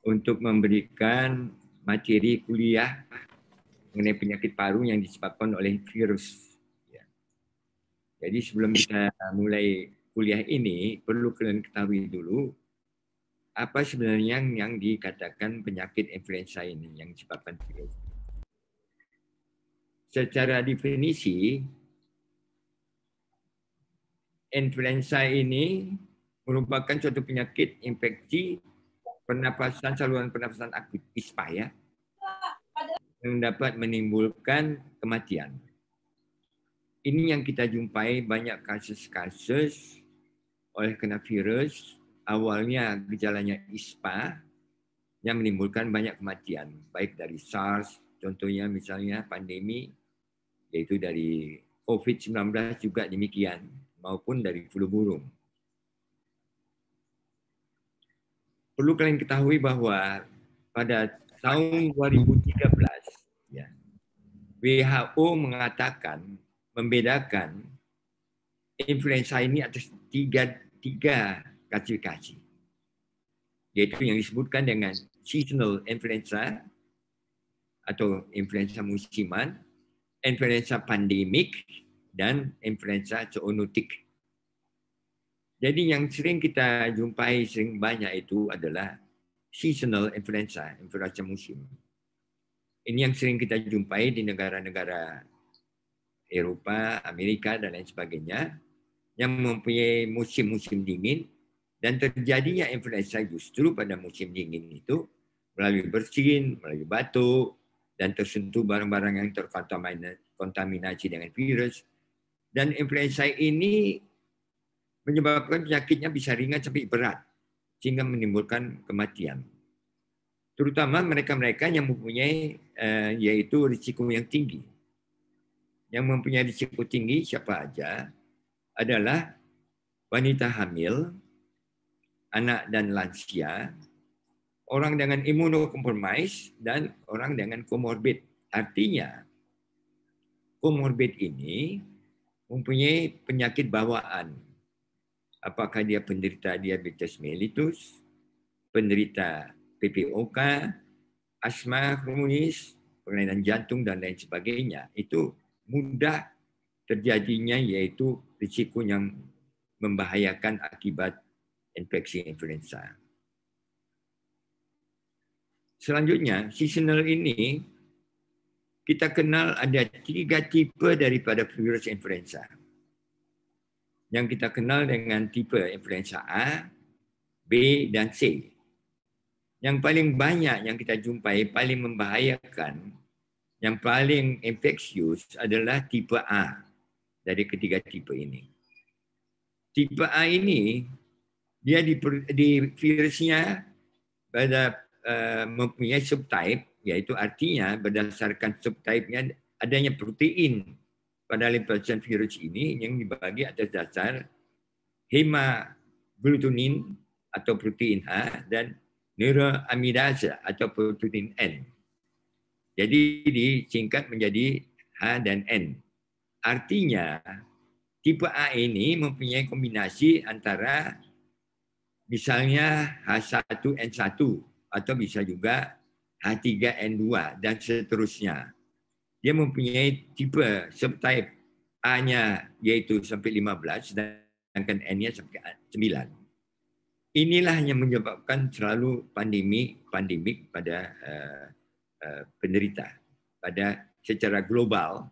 untuk memberikan materi kuliah mengenai penyakit paru yang disebabkan oleh virus. Jadi sebelum kita mulai kuliah ini, perlu kalian ketahui dulu apa sebenarnya yang dikatakan penyakit influenza ini yang disebabkan virus. Secara definisi, influenza ini merupakan suatu penyakit infeksi pernapasan saluran pernapasan akut (ISPA) ya, yang dapat menimbulkan kematian. Ini yang kita jumpai banyak kasus-kasus oleh kena virus, awalnya gejalanya ISPA yang menimbulkan banyak kematian, baik dari SARS, contohnya misalnya pandemi, yaitu dari COVID-19 juga demikian, maupun dari flu burung. Perlu kalian ketahui bahwa pada tahun 2013, ya, WHO mengatakan, membedakan influenza ini atas tiga klasifikasi, yaitu yang disebutkan dengan seasonal influenza atau influenza musiman, influenza pandemik, dan influenza zoonotik. Jadi yang sering kita jumpai sering banyak itu adalah seasonal influenza, influenza musim. Ini yang sering kita jumpai di negara-negara Eropa, Amerika, dan lain sebagainya, yang mempunyai musim-musim dingin, dan terjadinya influenza justru pada musim dingin itu melalui bersin, melalui batuk, dan tersentuh barang-barang yang terkontaminasi dengan virus. Dan influenza ini menyebabkan penyakitnya bisa ringan sampai berat, sehingga menimbulkan kematian. Terutama mereka-mereka yang mempunyai yaitu risiko yang tinggi. Yang mempunyai risiko tinggi siapa aja adalah wanita hamil, anak dan lansia, orang dengan imunokompromis, dan orang dengan komorbid. Artinya, komorbid ini mempunyai penyakit bawaan. Apakah dia penderita diabetes mellitus, penderita PPOK, asma kronis, kelainan jantung, dan lain sebagainya. Itu mudah terjadinya, yaitu risiko yang membahayakan akibat infeksi influenza. Selanjutnya, seasonal ini kita kenal ada 3 tipe daripada virus influenza. Yang kita kenal dengan tipe influenza A, B, dan C. Yang paling banyak yang kita jumpai, paling membahayakan, yang paling infeksius adalah tipe A dari ketiga tipe ini. Tipe A ini, dia di virusnya pada mempunyai subtype, yaitu artinya berdasarkan subtype-nya adanya protein pada lapisan virus ini yang dibagi atas dasar hemagglutinin atau protein H dan neuroamidase atau protein N. Jadi disingkat menjadi H dan N. Artinya tipe A ini mempunyai kombinasi antara misalnya H1N1 atau bisa juga H3N2 dan seterusnya. Dia mempunyai tipe subtype A-nya yaitu sampai 15 sedangkan N-nya sampai 9. Inilah yang menyebabkan selalu pandemik pada penderita. Pada secara global,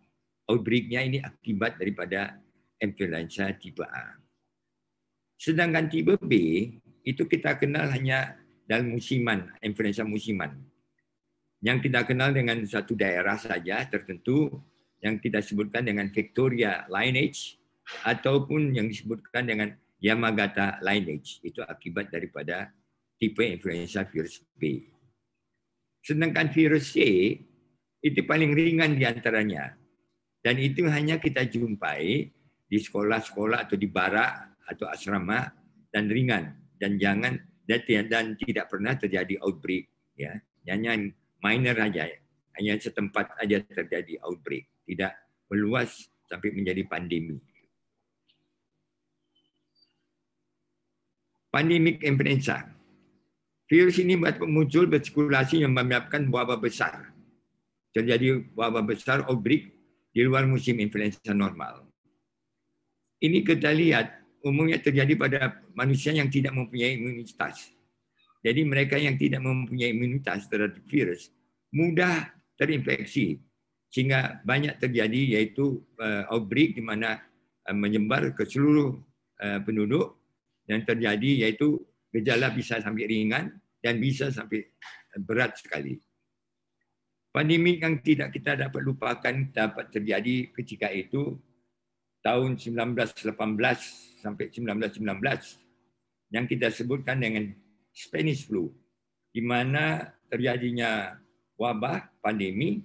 outbreak-nya ini akibat daripada influenza tipe A. Sedangkan tipe B, itu kita kenal hanya dalam musiman, influenza musiman. Yang kita kenal dengan satu daerah saja tertentu, yang kita sebutkan dengan Victoria lineage, ataupun yang disebutkan dengan Yamagata lineage. Itu akibat daripada tipe influenza virus B. Sedangkan virus C, itu paling ringan di antaranya. Dan itu hanya kita jumpai di sekolah-sekolah atau di barak atau asrama, dan ringan. Dan jangan dan tidak pernah terjadi outbreak. Ya. Hanya minor saja, hanya setempat saja terjadi outbreak. Tidak meluas sampai menjadi pandemi. Pandemik influenza. Virus ini muncul bersirkulasi yang menyebabkan wabah besar. Terjadi wabah besar outbreak di luar musim influenza normal. Ini kita lihat umumnya terjadi pada manusia yang tidak mempunyai imunitas. Jadi mereka yang tidak mempunyai imunitas terhadap virus mudah terinfeksi sehingga banyak terjadi yaitu outbreak di mana menyebar ke seluruh penduduk dan terjadi yaitu gejala bisa sampai ringan dan bisa sampai berat sekali. Pandemik yang tidak kita dapat lupakan dapat terjadi ketika itu tahun 1918 sampai 1919 yang kita sebutkan dengan Spanish flu, di mana terjadinya wabah, pandemi,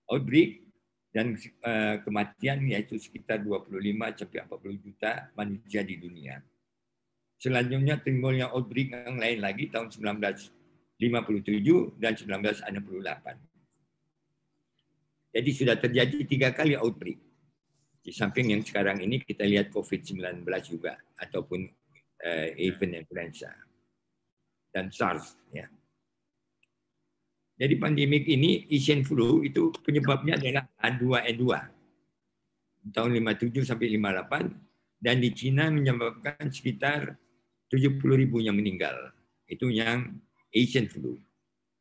outbreak dan kematian yaitu sekitar 25 sampai 40 juta manusia di dunia. Selanjutnya timbulnya outbreak yang lain lagi tahun 1957 dan 1968. Jadi sudah terjadi 3 kali outbreak. Di samping yang sekarang ini kita lihat COVID-19 juga ataupun avian influenza dan SARS. Ya. Jadi pandemik ini Asian flu itu penyebabnya adalah H2N2 tahun 57 sampai 58 dan di Cina menyebabkan sekitar 70.000 yang meninggal. Itu yang Asian flu.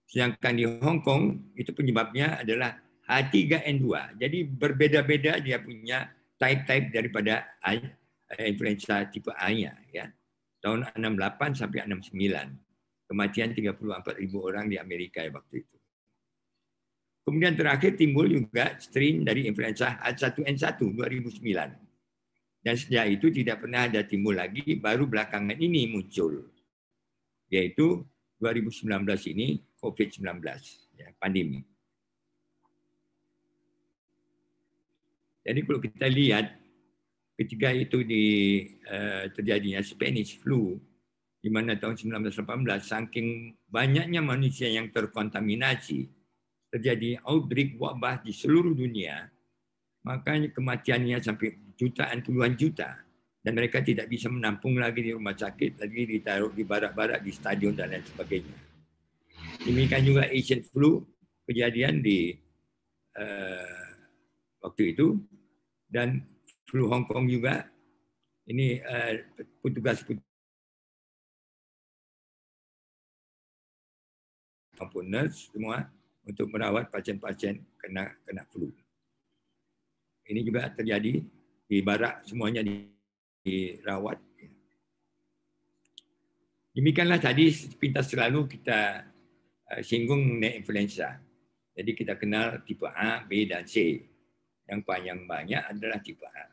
Sedangkan di Hong Kong itu penyebabnya adalah H3N2. Jadi berbeda-beda dia punya type-type daripada influenza tipe A-nya ya. Tahun 68 sampai 69. Kematian 34.000 orang di Amerika waktu itu. Kemudian terakhir timbul juga strain dari influenza H1N1 2009. Dan sejak itu tidak pernah ada timbul lagi, baru belakangan ini muncul. Yaitu 2019 ini COVID-19, ya, pandemi. Jadi kalau kita lihat ketika itu terjadinya Spanish flu, di mana tahun 1918, saking banyaknya manusia yang terkontaminasi, terjadi outbreak wabah di seluruh dunia, makanya kematiannya sampai jutaan, puluhan juta. Dan mereka tidak bisa menampung lagi di rumah sakit, lagi ditaruh di barak-barak, di stadion, dan lain sebagainya. Demikian juga Asian flu, kejadian di waktu itu, dan flu Hong Kong juga, ini petugas nurse semua untuk merawat pasien-pasien kena flu. Ini juga terjadi di barak, semuanya dirawat. Demikianlah tadi sepintas selalu kita singgung mengenai influenza. Jadi kita kenal tipe A, B, dan C. Yang paling banyak adalah tipe A.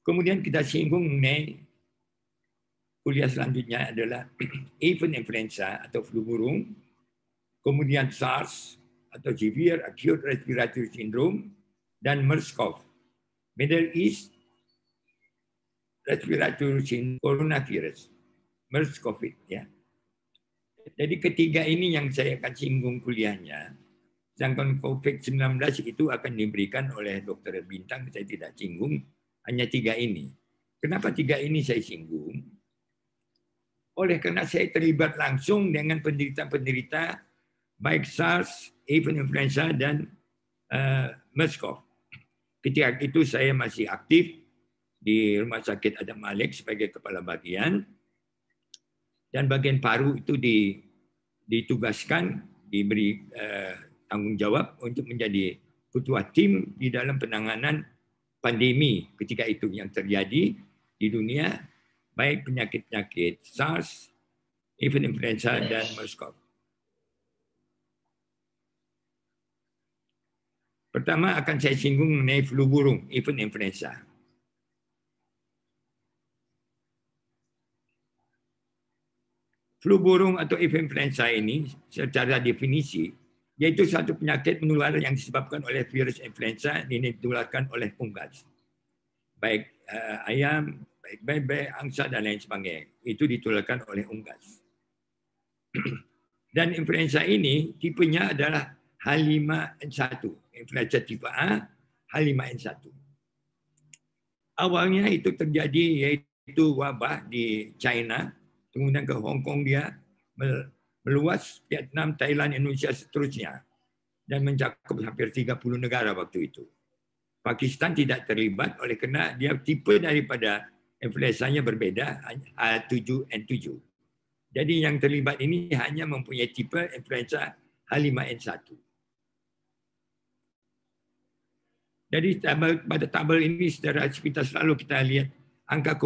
Kemudian kita singgung mengenai kuliah selanjutnya adalah avian influenza atau flu burung, kemudian SARS atau Severe Acute Respiratory Syndrome, dan MERS-CoV, Middle East Respiratory Syndrome Coronavirus, MERS-COVID. Ya. Jadi ketiga ini yang saya akan singgung kuliahnya. Sedangkan COVID-19 itu akan diberikan oleh Dr. Bintang, saya tidak singgung, hanya 3 ini. Kenapa 3 ini saya singgung? Oleh karena saya terlibat langsung dengan penderita-penderita baik SARS, avian influenza, dan MERS-CoV. Ketika itu saya masih aktif di Rumah Sakit Adam Malik sebagai kepala bagian, dan bagian paru itu ditugaskan, diberi tanggung jawab untuk menjadi ketua tim di dalam penanganan pandemi ketika itu yang terjadi di dunia, baik penyakit-penyakit SARS, avian influenza, dan MERS-CoV. Pertama akan saya singgung mengenai flu burung, avian influenza. Flu burung atau avian influenza ini secara definisi yaitu satu penyakit menular yang disebabkan oleh virus influenza yang ditularkan oleh unggas. Baik ayam, baik bebek, angsa, dan lain sebagainya. Itu ditularkan oleh unggas. Dan influenza ini tipenya adalah H5N1. Influenza tipe A, H5N1. Awalnya itu terjadi yaitu wabah di China kemudian ke Hong Kong dia meluas, Vietnam, Thailand, Indonesia seterusnya, dan mencakup hampir 30 negara waktu itu. Pakistan tidak terlibat oleh kerana dia tipe daripada influenzanya berbeda, H7N7. Jadi yang terlibat ini hanya mempunyai tipe influenza H5N1. Jadi pada tabel ini secara sepintas selalu kita lihat angka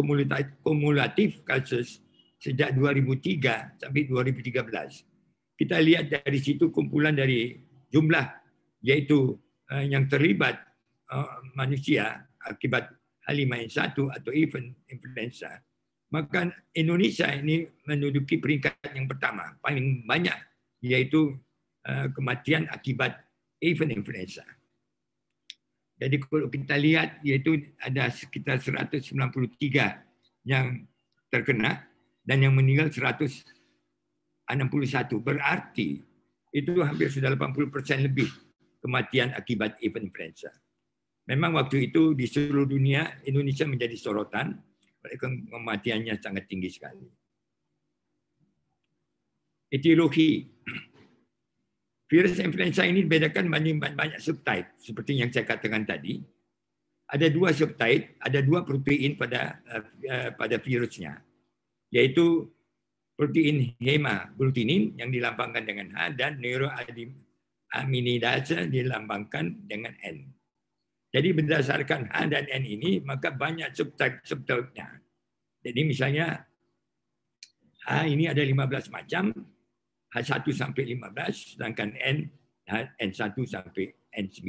kumulatif kasus sejak 2003 sampai 2013. Kita lihat dari situ kumpulan dari jumlah yaitu yang terlibat manusia akibat H5N1 atau even influenza. Maka Indonesia ini menduduki peringkat yang pertama, paling banyak, yaitu kematian akibat even influenza. Jadi kalau kita lihat, yaitu ada sekitar 193 yang terkena dan yang meninggal 161. Berarti itu hampir sudah 80% lebih kematian akibat even influenza. Memang waktu itu di seluruh dunia Indonesia menjadi sorotan, kematiannya sangat tinggi sekali. Etiologi. Virus influenza ini dibedakan banyak subtype seperti yang saya katakan tadi. Ada 2 subtype, ada 2 protein pada virusnya, yaitu protein hemaglutinin yang dilambangkan dengan H dan neuroaminidase dilambangkan dengan N. Jadi berdasarkan H dan N ini maka banyak subtype-nya. Jadi misalnya H ini ada 15 macam, H1 sampai 15, sedangkan N1 sampai N9.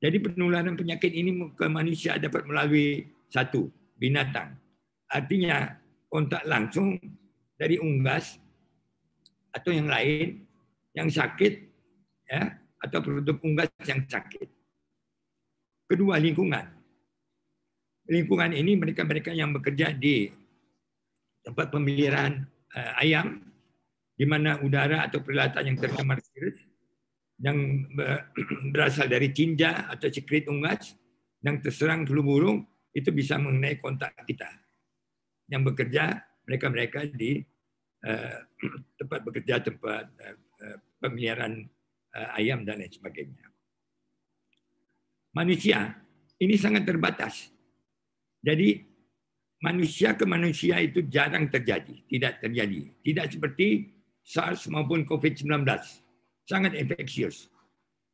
Jadi penularan penyakit ini ke manusia dapat melalui 1, binatang. Artinya kontak langsung dari unggas atau yang lain yang sakit, ya, atau produk unggas yang sakit. Kedua, lingkungan. Lingkungan ini mereka-mereka yang bekerja di tempat pemeliharaan ayam, di mana udara atau peralatan yang tercemar virus yang berasal dari tinja atau sekret unggas yang terserang flu burung, itu bisa mengenai kontak kita. Yang bekerja, mereka-mereka di tempat bekerja, tempat pemeliharaan ayam dan lain sebagainya. Manusia ini sangat terbatas. Jadi manusia ke manusia itu jarang terjadi, tidak terjadi. Tidak seperti SARS maupun COVID-19, sangat infeksius.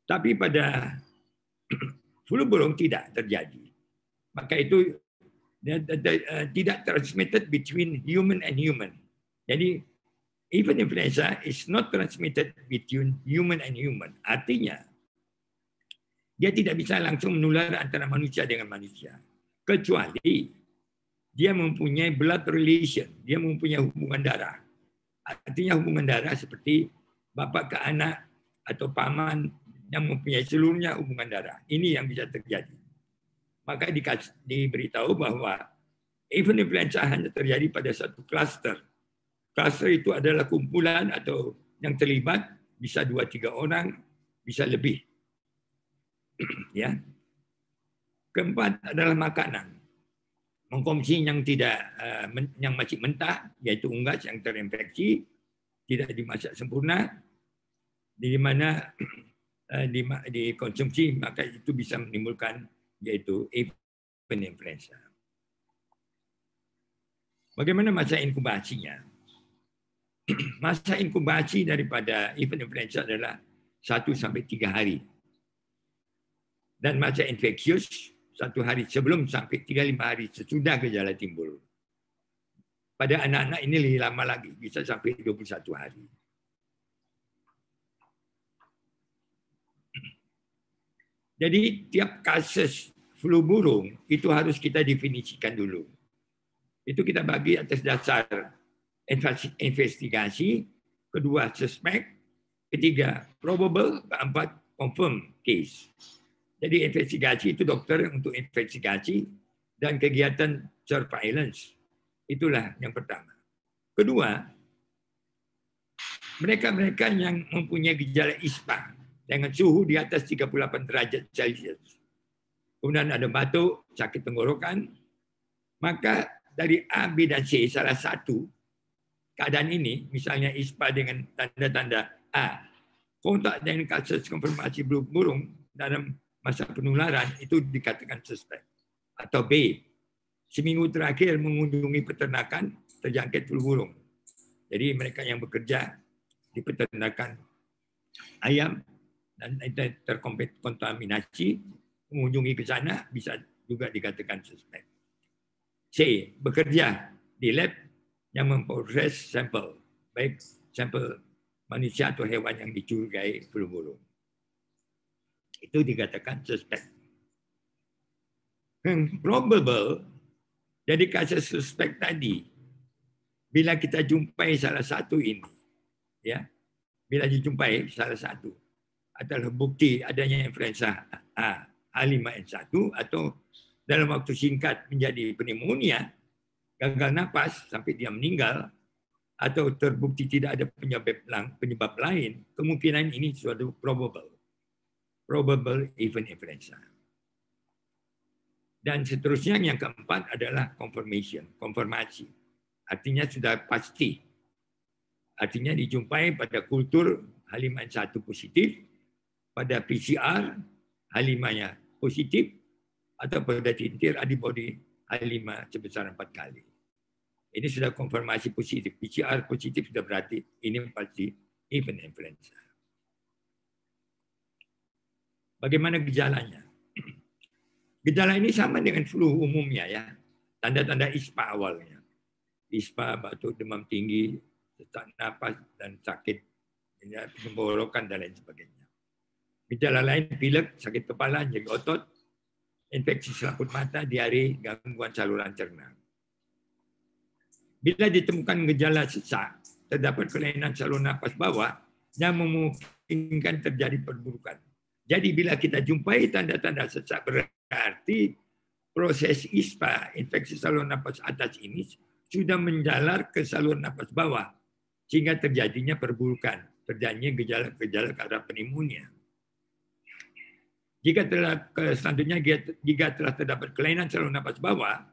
Tapi pada flu burung tidak terjadi. Maka itu tidak transmitted between human and human. Jadi even influenza is not transmitted between human and human. Artinya dia tidak bisa langsung menular antara manusia dengan manusia. Kecuali dia mempunyai blood relation, dia mempunyai hubungan darah. Artinya hubungan darah seperti bapa ke anak atau paman yang mempunyai seluruhnya hubungan darah. Ini yang bisa terjadi. Maka diberitahu bahwa even influenza hanya terjadi pada satu kluster. Kluster itu adalah kumpulan atau yang terlibat bisa 2-3 orang, bisa lebih. Ya. Keempat adalah makanan. Mengkonsumsi yang yang masih mentah, yaitu unggas yang terinfeksi, tidak dimasak sempurna, di mana dikonsumsi maka itu bisa menimbulkan yaitu even influenza. Bagaimana masa inkubasinya? Masa inkubasi daripada even influenza adalah 1 sampai 3 hari. Dan masa infeksius 1 hari sebelum sampai 3-5 hari sesudah gejala timbul. Pada anak-anak ini lebih lama lagi, bisa sampai 21 hari. Jadi tiap kasus flu burung itu harus kita definisikan dulu. Itu kita bagi atas dasar investigasi, kedua suspek, ketiga probable, keempat confirmed case. Jadi investigasi itu dokter untuk investigasi dan kegiatan surveillance. Itulah yang pertama. Kedua, mereka-mereka yang mempunyai gejala ispa dengan suhu di atas 38 derajat Celcius. Kemudian ada batuk, sakit tenggorokan, Maka dari A, B, dan C salah satu keadaan ini, misalnya ISPA dengan tanda-tanda A, kontak dengan kasus konfirmasi burung dalam masa penularan, itu dikatakan suspek. Atau B, seminggu terakhir mengunjungi peternakan terjangkit flu burung. Jadi mereka yang bekerja di peternakan ayam dan terkontaminasi, mengunjungi ke sana bisa juga dikatakan suspek. C, bekerja di lab yang memproses sampel, baik sampel manusia atau hewan yang dicurigai flu burung. Itu dikatakan suspek. Probable, jadi kasus suspek tadi, bila kita jumpai salah satu ini, ya, bila dijumpai salah satu adalah bukti adanya influenza A, H5N1 atau dalam waktu singkat menjadi pneumonia, gagal napas sampai dia meninggal, atau terbukti tidak ada penyebab lain, kemungkinan ini suatu probable event influenza. Dan seterusnya yang keempat adalah konfirmasi. Artinya sudah pasti. Artinya dijumpai pada kultur H5N1 positif, pada PCR H5-nya positif, atau pada tintir antibody H5 sebesar 4 kali. Ini sudah konfirmasi positif. PCR positif sudah berarti ini pasti event influenza. Bagaimana gejalanya? Gejala ini sama dengan flu umumnya ya. Tanda-tanda ISPA awalnya. ISPA, batuk, demam tinggi, sesak napas, dan sakit tenggorokan dan lain sebagainya. Gejala lain pilek, sakit kepala, nyeri otot, infeksi selaput mata, diare, gangguan saluran cerna. Bila ditemukan gejala sesak, terdapat kelainan saluran napas bawah yang memungkinkan terjadi perburukan. Jadi bila kita jumpai tanda-tanda sesak berarti proses ISPA, infeksi saluran napas atas ini, sudah menjalar ke saluran napas bawah sehingga terjadinya perburukan, terjadinya gejala-gejala ke arah pneumonia. Selanjutnya jika telah terdapat kelainan saluran napas bawah,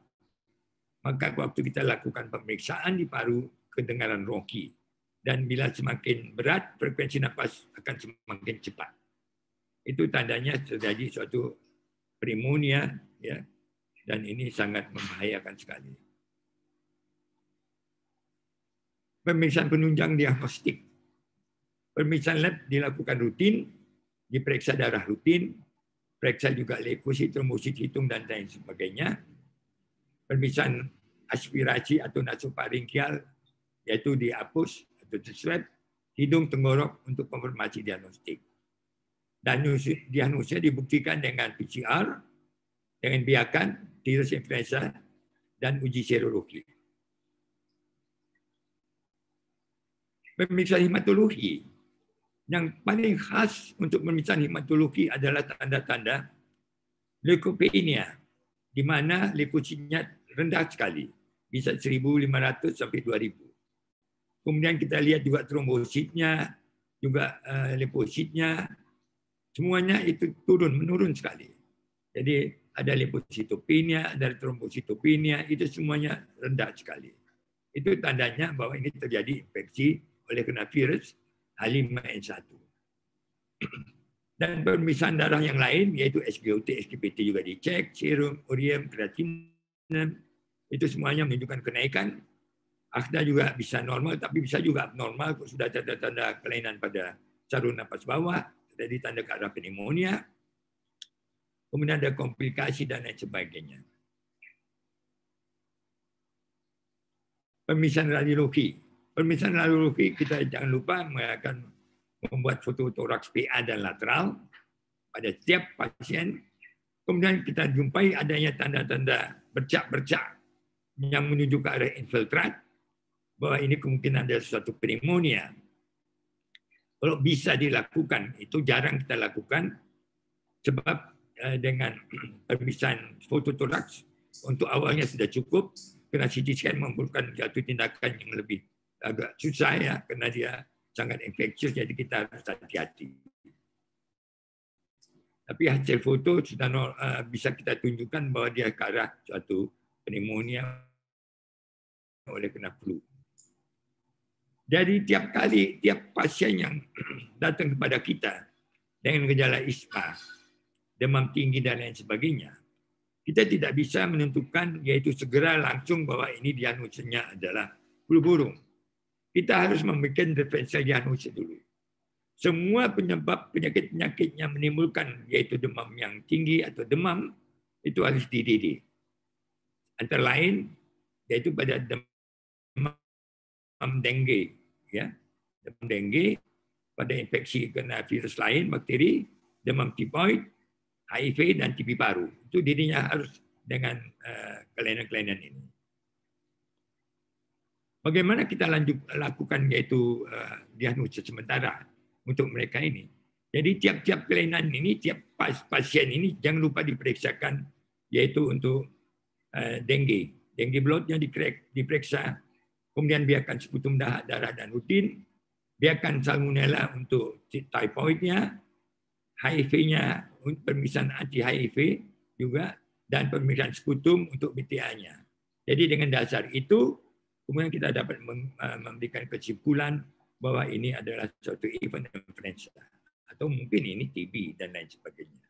maka waktu kita lakukan pemeriksaan di paru, kedengaran roki, dan bila semakin berat, frekuensi napas akan semakin cepat. Itu tandanya terjadi suatu pneumonia, ya, dan ini sangat membahayakan sekali. Pemeriksaan penunjang diagnostik. Pemeriksaan lab dilakukan rutin, diperiksa darah rutin, periksa juga leukosit, trombosit hitung, dan lain sebagainya. Pemeriksaan aspirasi atau nasofaringial, yaitu dihapus atau swab hidung tenggorok untuk konfirmasi diagnostik. Dan diagnosa dibuktikan dengan PCR, dengan biakan, virus influenza, dan uji serologi. Pemeriksaan hematologi. Yang paling khas untuk pemeriksaan hematologi adalah tanda-tanda leukopenia, di mana leukositnya rendah sekali, bisa 1.500 sampai 2.000. Kemudian kita lihat juga trombositnya, juga leukositnya, semuanya itu menurun sekali. Jadi ada leukositopenia, ada trombositopenia, itu semuanya rendah sekali. Itu tandanya bahwa ini terjadi infeksi oleh kena virus H5N1. Dan pemeriksaan darah yang lain, yaitu SGOT, SGPT juga dicek, serum, ureum, kreatinin, itu semuanya menunjukkan kenaikan. AKDA juga bisa normal, tapi bisa juga abnormal kalau sudah tanda-tanda kelainan pada saluran napas bawah, jadi tanda ke arah pneumonia, kemudian ada komplikasi dan lain sebagainya. Pemeriksaan radiologi. Pemeriksaan radiologi kita jangan lupa akan membuat foto toraks PA dan lateral pada setiap pasien. Kemudian kita jumpai adanya tanda-tanda bercak-bercak yang menuju ke arah infiltrat, bahwa ini kemungkinan ada suatu pneumonia. Kalau bisa dilakukan, itu jarang kita lakukan, sebab dengan pemeriksaan fototoraks untuk awalnya sudah cukup, karena CT scan memerlukan satu tindakan yang lebih agak susah ya, karena dia sangat infeksius, jadi kita harus hati-hati. Tapi hasil foto sudah bisa kita tunjukkan bahwa dia ke arah suatu pneumonia oleh kena flu. Jadi tiap pasien yang datang kepada kita dengan gejala ispa, demam tinggi dan lain sebagainya, kita tidak bisa menentukan yaitu segera langsung bahwa ini diagnosisnya adalah flu burung. Kita harus memberikan diferensial diagnosis dulu. Semua penyebab penyakit-penyakit yang menimbulkan yaitu demam yang tinggi atau demam itu harus di-DD. Antara lain yaitu pada demam dengue, ya, demam dengue, pada infeksi kena virus lain, bakteri, demam tipoid, HIV dan TB paru. Itu dirinya harus dengan kelainan-kelainan ini. Bagaimana kita lakukan yaitu diagnosis sementara untuk mereka ini. Jadi tiap-tiap kelainan ini, tiap pasien ini jangan lupa diperiksakan yaitu untuk dengue. Dengue bloodnya diperiksa, kemudian biarkan sputum darah dan rutin, biarkan salmonella untuk typhoidnya, HIV-nya, pemeriksaan anti-HIV juga, dan pemeriksaan sputum untuk BTA-nya. Jadi dengan dasar itu, kemudian kita dapat memberikan kesimpulan bahwa ini adalah suatu event influenza, atau mungkin ini TB dan lain sebagainya.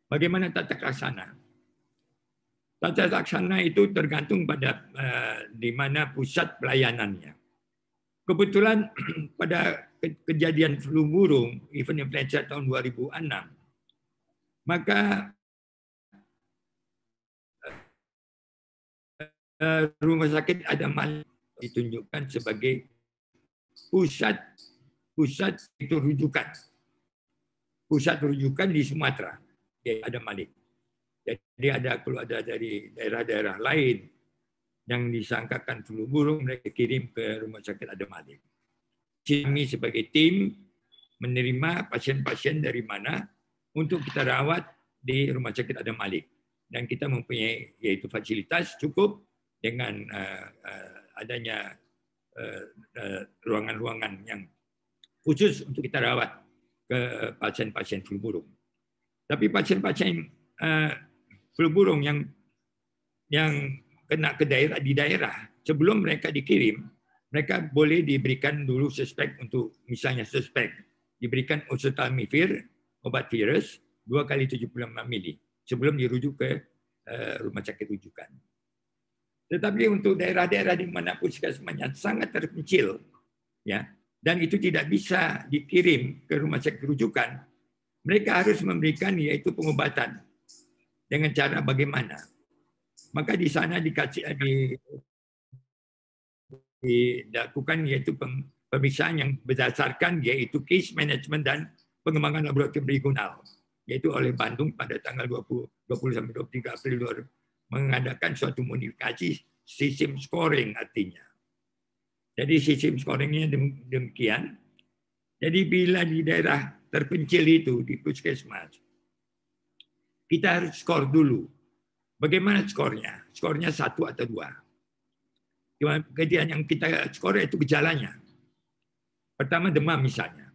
Bagaimana tata laksana? Tata laksana itu tergantung pada di mana pusat pelayanannya. Kebetulan pada kejadian flu burung, event influenza tahun 2006, maka Rumah Sakit Adam Malik ditunjukkan sebagai pusat itu rujukan. Pusat rujukan di Sumatera, di Adam Malik. Jadi kalau ada dari daerah-daerah lain yang disangkakan flu burung, mereka kirim ke Rumah Sakit Adam Malik. Kami sebagai tim menerima pasien-pasien dari mana untuk kita rawat di Rumah Sakit Adam Malik. Dan kita mempunyai yaitu fasilitas cukup dengan adanya ruangan-ruangan yang khusus untuk kita rawat ke pasien-pasien flu burung. Tapi pasien-pasien flu burung yang kena ke daerah, sebelum mereka dikirim, mereka boleh diberikan dulu suspek untuk, misalnya suspek, diberikan oseltamivir, obat virus, 2 kali 75 mili, sebelum dirujuk ke rumah sakit rujukan. Tetapi untuk daerah-daerah di mana puskesmasnya sangat terpencil, ya, dan itu tidak bisa dikirim ke rumah sakit rujukan, mereka harus memberikan yaitu pengobatan. Dengan cara bagaimana? Maka di sana dilakukan yaitu pemeriksaan yang berdasarkan yaitu case management dan pengembangan laboratorium regional, yaitu oleh Bandung pada tanggal 20 sampai 23 April mengadakan suatu modifikasi sistem scoring artinya. Jadi sistem scoringnya demikian. Jadi bila di daerah terpencil itu di puskesmas, kita harus skor dulu. Bagaimana skornya? Skornya 1 atau 2. Kemudian yang kita skor itu gejalanya. Pertama demam misalnya.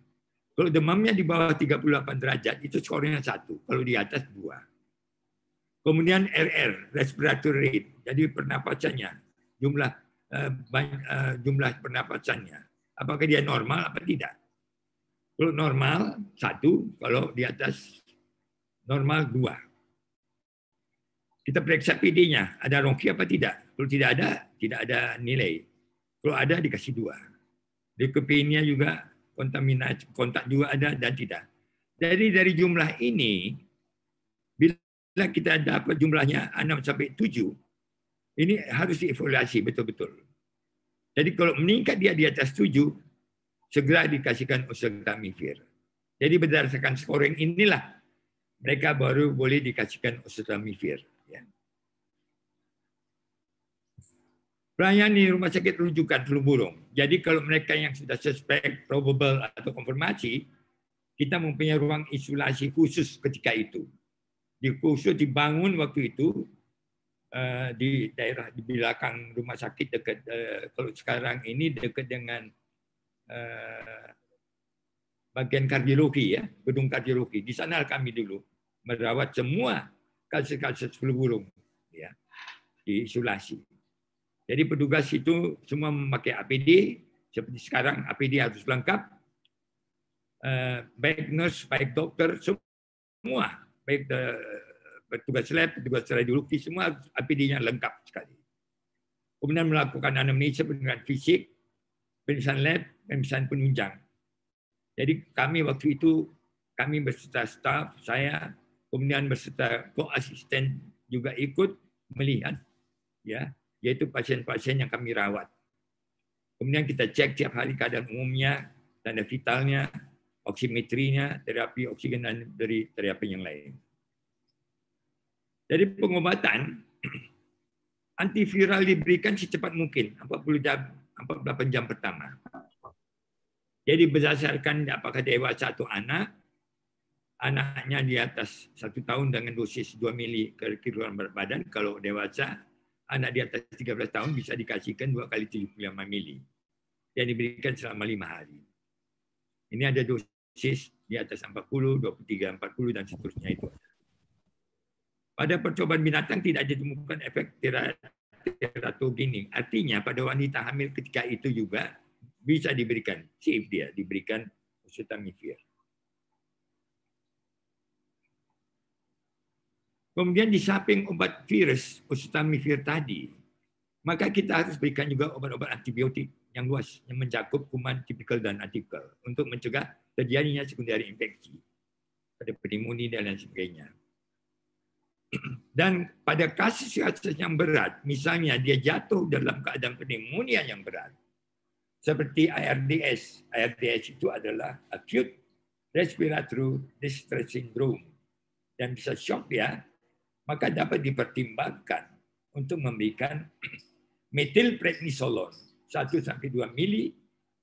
Kalau demamnya di bawah 38 derajat itu skornya 1. Kalau di atas 2. Kemudian RR, respiratory rate. Jadi pernapasannya, jumlah pernapasannya. Apakah dia normal atau tidak? Kalau normal 1, kalau di atas normal 2. Kita periksa PD-nya, ada rongki apa tidak? Kalau tidak ada nilai. Kalau ada dikasih 2. Leukopenia juga, kontaminasi, kontak juga ada dan tidak. Jadi dari jumlah ini, bila kita dapat jumlahnya 6 sampai 7, ini harus dievaluasi betul-betul. Jadi kalau meningkat dia di atas 7, segera dikasihkan oseltamivir. Jadi berdasarkan scoring inilah mereka baru boleh dikasihkan oseltamivir. Pelayanan di rumah sakit rujukan flu burung. Jadi kalau mereka yang sudah suspek, probable atau konfirmasi, kita mempunyai ruang isolasi khusus ketika itu. Khusus dibangun waktu itu di daerah di belakang rumah sakit dekat kalau sekarang ini dekat dengan bagian kardiologi ya, gedung kardiologi. Di sana kami dulu merawat semua kasus-kasus flu burung, ya, diisolasi. Jadi petugas itu semua memakai APD, seperti sekarang APD harus lengkap, baik nurse, baik dokter, semua, baik petugas lab, petugas radiologi, semua APD-nya lengkap sekali. Kemudian melakukan anamnesis dengan fisik, pemeriksaan lab, pemeriksaan penunjang. Jadi kami waktu itu, kami beserta staf, saya, kemudian beserta co-asisten juga ikut melihat, ya, yaitu pasien-pasien yang kami rawat. Kemudian kita cek tiap hari keadaan umumnya, tanda vitalnya, oksimetrinya, terapi oksigen, dan dari terapi yang lain. Jadi pengobatan antiviral diberikan secepat mungkin, 48 jam pertama. Jadi berdasarkan apakah dewasa atau anak, anaknya di atas 1 tahun dengan dosis 2 mili per kilogram berat badan, kalau dewasa, anak di atas 13 tahun bisa dikasihkan 2 kali 75 mili. Yang diberikan selama 5 hari. Ini ada dosis di atas 40, 23, 40, dan seterusnya itu. Pada percobaan binatang tidak ditemukan efek teratogenik. Artinya pada wanita hamil ketika itu juga bisa diberikan, safe dia, diberikan oseltamivir. Kemudian di samping obat virus oseltamivir tadi, maka kita harus berikan juga obat-obat antibiotik yang luas, yang mencakup kuman tipikal dan atipikal untuk mencegah terjadinya sekundari infeksi pada pneumonia dan lain sebagainya. Dan pada kasus-kasus yang berat, misalnya dia jatuh dalam keadaan pneumonia yang berat, seperti ARDS. ARDS itu adalah acute respiratory distress syndrome dan bisa shock ya, maka dapat dipertimbangkan untuk memberikan metilprednisolon 1-2 mili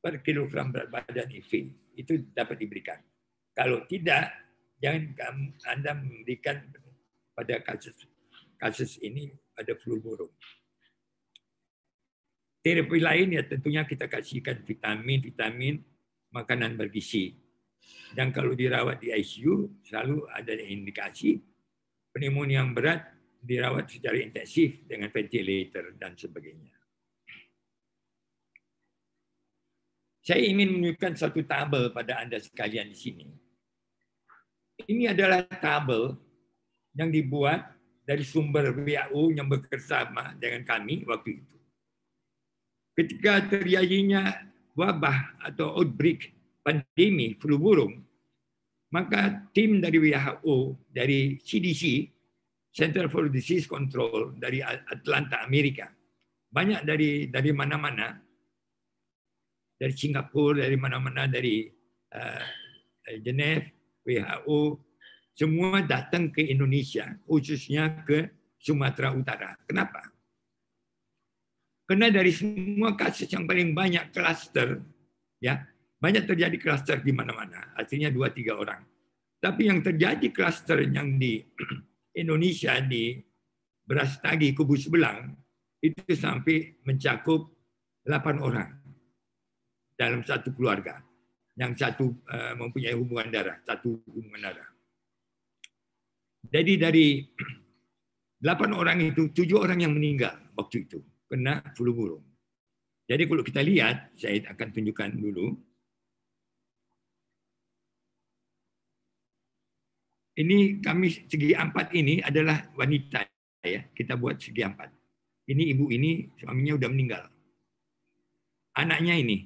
per kilogram berat badan IV. Itu dapat diberikan. Kalau tidak, jangan Anda memberikan pada kasus ini ada flu burung. Terapi lain ya tentunya kita kasihkan vitamin, makanan bergizi. Dan kalau dirawat di ICU selalu ada indikasi pneumonia yang berat dirawat secara intensif dengan ventilator dan sebagainya. Saya ingin menunjukkan satu tabel pada Anda sekalian di sini. Ini adalah tabel yang dibuat dari sumber WHO yang bekerjasama dengan kami waktu itu. Ketika terjadinya wabah atau outbreak pandemi flu burung, maka tim dari WHO, dari CDC, Center for Disease Control dari Atlanta, Amerika, banyak dari mana-mana, dari Singapura, dari mana-mana, dari Geneva, WHO, semua datang ke Indonesia, khususnya ke Sumatera Utara. Kenapa? Karena dari semua kasus yang paling banyak klaster, ya, banyak terjadi klaster di mana-mana, artinya 2-3 orang. Tapi yang terjadi klaster yang di Indonesia, di Brastagi, Kubu Sebelang, itu sampai mencakup 8 orang dalam satu keluarga. Yang satu mempunyai hubungan darah, satu hubungan darah. Jadi dari 8 orang itu, 7 orang yang meninggal waktu itu kena flu burung. Jadi kalau kita lihat, saya akan tunjukkan dulu. Ini kami segi 4 ini adalah wanita ya. Kita buat segi 4. Ini ibu ini suaminya udah meninggal. Anaknya ini.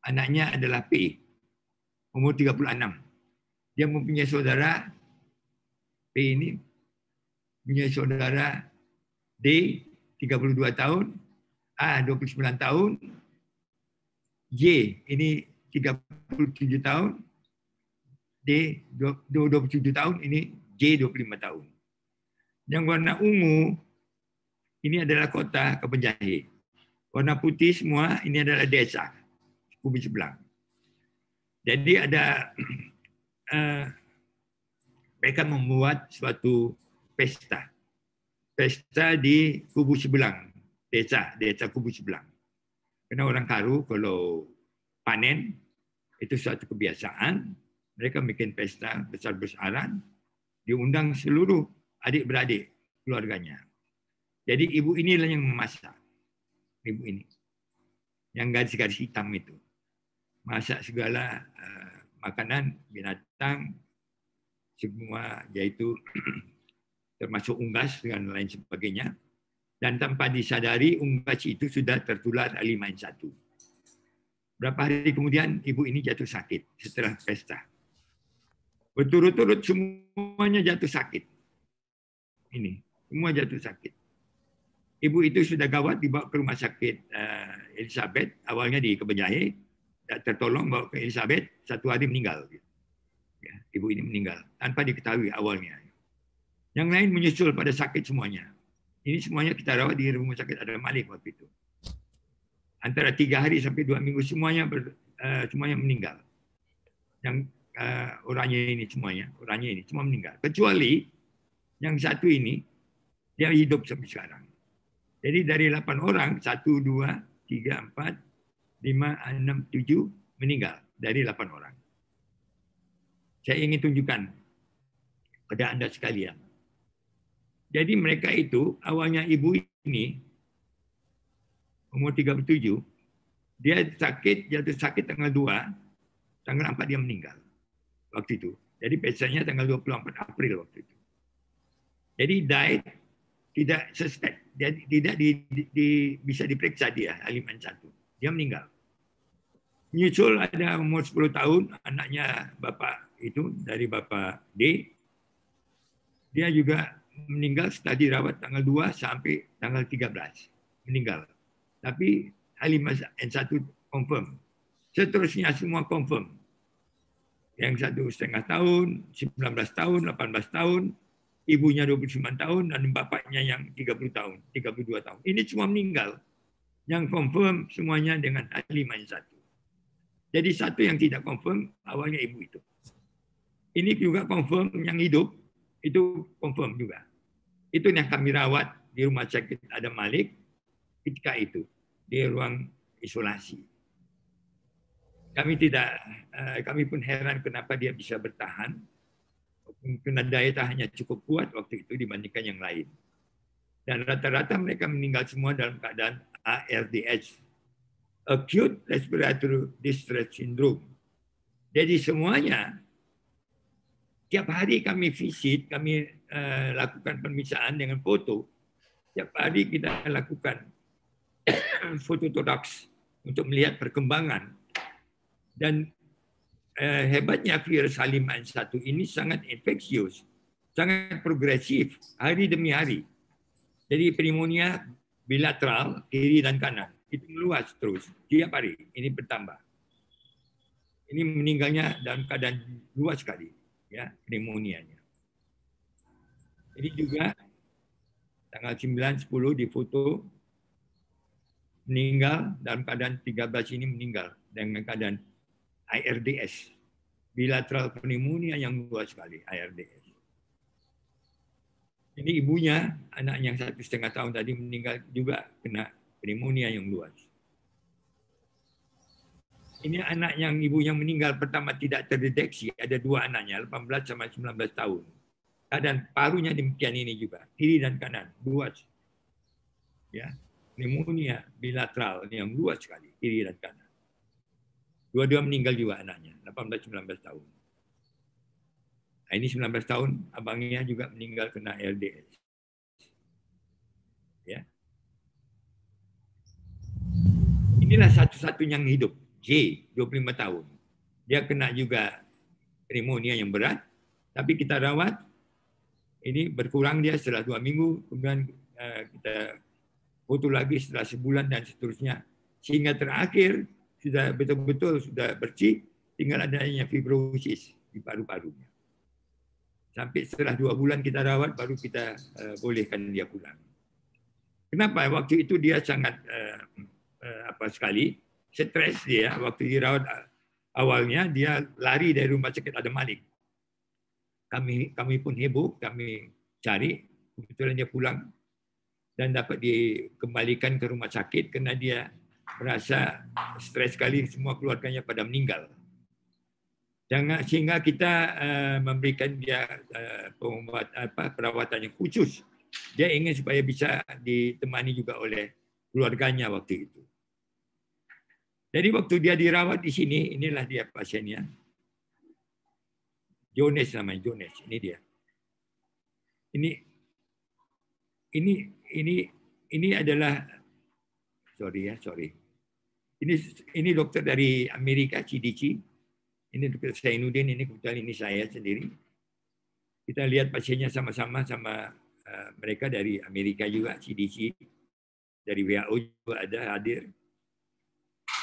Anaknya adalah P, umur 36. Dia mempunyai saudara P ini punya saudara D 32 tahun, A 29 tahun, J ini 37 tahun, D 27 tahun, ini J 25 tahun. Yang warna ungu ini adalah kota Kapanjahe. Warna putih semua ini adalah desa Kubu Sebelang. Jadi ada mereka membuat suatu pesta di Kubu Sebelang, desa Kubu Sebelang. Karena orang Karu kalau panen itu suatu kebiasaan, mereka bikin pesta besar-besaran diundang seluruh adik-beradik keluarganya. Jadi ibu inilah yang memasak. Ibu ini. Yang garis-garis hitam itu. Masak segala makanan, binatang, semua, yaitu termasuk unggas dan lain sebagainya. Dan tanpa disadari, unggas itu sudah tertular H5N1. Berapa hari kemudian, ibu ini jatuh sakit setelah pesta. Berturut-turut semuanya jatuh sakit. Ini, semua jatuh sakit. Ibu itu sudah gawat, dibawa ke rumah sakit Elizabeth, awalnya di Kebenjahe, tak tertolong, bawa ke Elizabeth, 1 hari meninggal. Ya, ibu ini meninggal, tanpa diketahui awalnya. Yang lain menyusul pada sakit semuanya. Ini semuanya kita rawat di rumah sakit Adam Malik waktu itu. Antara 3 hari sampai 2 minggu semuanya meninggal. Yang orangnya ini semua meninggal. Kecuali yang satu ini, dia hidup sampai sekarang. Jadi dari 8 orang, 1, 2, 3, 4, 5, 6, 7 meninggal dari 8 orang. Saya ingin tunjukkan pada Anda sekalian. Jadi mereka itu, awalnya ibu ini, umur 37, dia jatuh sakit tanggal 2, tanggal 4 dia meninggal waktu itu. Jadi pestanya tanggal 24 April waktu itu. Jadi died, tidak suspek, tidak bisa diperiksa dia, H5N1. Dia meninggal. Nyusul ada umur 10 tahun, anaknya bapak itu, dari bapak D, dia juga meninggal setelah dirawat tanggal 2 sampai tanggal 13. Meninggal. Tapi H5N1 confirm. Seterusnya semua confirm. Yang 1,5 tahun, 19 tahun, 18 tahun, ibunya 29 tahun, dan bapaknya yang 30 tahun, 32 tahun. Ini semua meninggal. Yang confirm semuanya dengan H5N1. Jadi satu yang tidak confirm, awalnya ibu itu. Ini juga confirm yang hidup, itu confirm juga. Itu yang kami rawat di rumah sakit Adam Malik ketika itu, di ruang isolasi. Kami pun heran kenapa dia bisa bertahan. Karena daya tahannya cukup kuat waktu itu dibandingkan yang lain. Dan rata-rata mereka meninggal semua dalam keadaan ARDS, Acute Respiratory Distress Syndrome. Jadi semuanya, tiap hari kami visit, kami lakukan pemeriksaan dengan foto. Tiap hari kita lakukan fototorax untuk melihat perkembangan. Dan hebatnya virus H5N1 ini sangat infeksius, sangat progresif, hari demi hari. Jadi pneumonia bilateral, kiri dan kanan, itu meluas terus, tiap hari, ini bertambah. Ini meninggalnya dalam keadaan luas sekali, ya, pneumonia-nya. Jadi juga tanggal 9, 10 di foto meninggal dalam keadaan 13 ini meninggal dengan keadaan ARDS, bilateral pneumonia yang luas sekali, ARDS. Ini ibunya, anak yang 1,5 tahun tadi meninggal juga kena pneumonia yang luas. Ini anak yang ibunya meninggal pertama tidak terdeteksi, ada 2 anaknya, 18 sama 19 tahun. Dan parunya demikian ini juga, kiri dan kanan, luas. Ya, pneumonia bilateral yang luas sekali, kiri dan kanan. Dua-dua meninggal juga anaknya, 18-19 tahun. Nah, ini 19 tahun, abangnya juga meninggal kena LDS. Ya. Inilah satu-satunya yang hidup, J, 25 tahun. Dia kena juga pneumonia yang berat, tapi kita rawat, ini berkurang dia setelah 2 minggu, kemudian kita foto lagi setelah sebulan dan seterusnya. Sehingga terakhir sudah betul-betul sudah bersih, tinggal adanya fibrosis di paru-parunya. Sampai setelah 2 bulan kita rawat, baru kita bolehkan dia pulang. Kenapa? Waktu itu dia sangat sekali, stres dia. Waktu dirawat awalnya, dia lari dari rumah sakit Adam Malik. Kami pun heboh, kami cari, kebetulan dia pulang dan dapat dikembalikan ke rumah sakit karena dia merasa stres sekali, semua keluarganya pada meninggal. sehingga kita memberikan dia perawatan yang khusus. Dia ingin supaya bisa ditemani juga oleh keluarganya waktu itu. Jadi waktu dia dirawat di sini, inilah dia pasiennya. Jones namanya, Jones. Ini dia. Ini adalah sorry. Ini dokter dari Amerika, CDC. Ini dokter Zainuddin, ini kebetulan ini saya sendiri. Kita lihat pasiennya sama-sama sama mereka dari Amerika juga, CDC. Dari WHO juga ada hadir.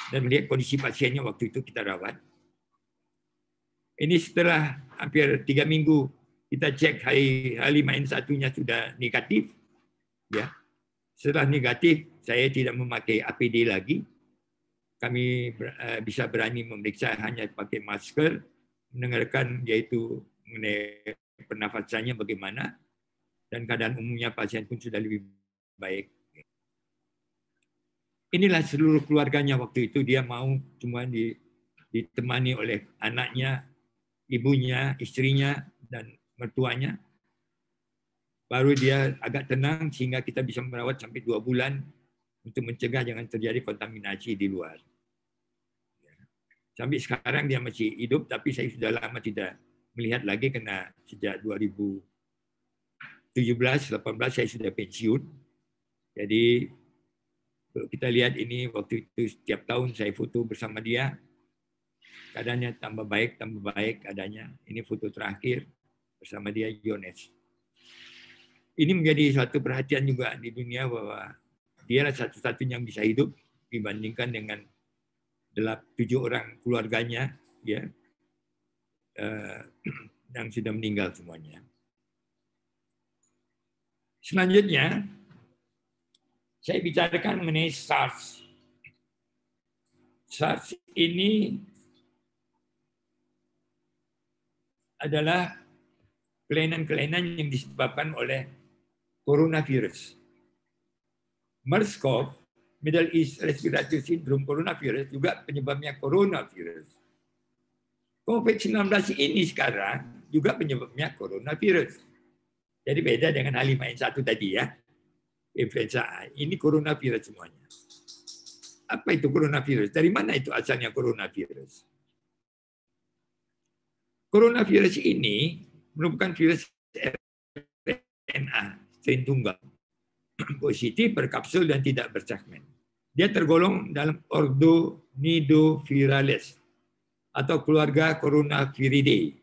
Dan melihat kondisi pasiennya waktu itu kita rawat. Ini setelah hampir 3 minggu kita cek H5N1-nya sudah negatif. Ya. Setelah negatif, saya tidak memakai APD lagi. Kami bisa berani memeriksa hanya pakai masker, mendengarkan yaitu mengenai pernafasannya bagaimana, dan keadaan umumnya pasien pun sudah lebih baik. Inilah seluruh keluarganya waktu itu, dia mau cuma ditemani oleh anaknya, ibunya, istrinya, dan mertuanya. Baru dia agak tenang sehingga kita bisa merawat sampai 2 bulan untuk mencegah jangan terjadi kontaminasi di luar. Sampai sekarang dia masih hidup, tapi saya sudah lama tidak melihat lagi karena sejak 2017-18 saya sudah pensiun. Jadi kita lihat ini waktu itu setiap tahun saya foto bersama dia. Keadaannya tambah baik keadaannya. Ini foto terakhir bersama dia, Jones. Ini menjadi suatu perhatian juga di dunia bahwa dialah satu-satunya yang bisa hidup dibandingkan dengan 7 orang keluarganya, ya, yang sudah meninggal semuanya. Selanjutnya, saya bicarakan mengenai SARS. SARS ini adalah kelainan-kelainan yang disebabkan oleh coronavirus. MERS-CoV, Middle East Respiratory Syndrome coronavirus, juga penyebabnya coronavirus. COVID-19 ini sekarang juga penyebabnya coronavirus. Jadi beda dengan H5N1 tadi ya. Influenza A. Ini coronavirus semuanya. Apa itu coronavirus? Dari mana itu asalnya coronavirus? Coronavirus ini merupakan virus RNA, strain tunggal, positif, berkapsul, dan tidak bersegmen. Dia tergolong dalam ordo Nidovirales atau keluarga Coronaviridae.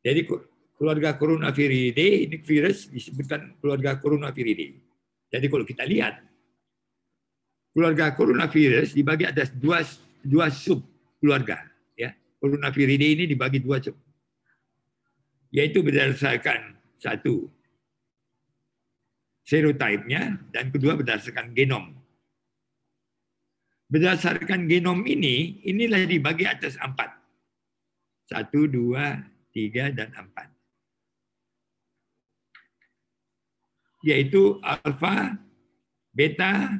Jadi keluarga Coronaviridae ini virus disebutkan keluarga Coronaviridae. Jadi kalau kita lihat keluarga coronavirus dibagi atas dua sub keluarga, ya. Coronaviridae ini dibagi 2 sub. Yaitu berdasarkan satu serotipenya dan kedua berdasarkan genom. Berdasarkan genom ini, inilah dibagi atas 4. 1, 2, 3, dan 4. Yaitu alfa, beta,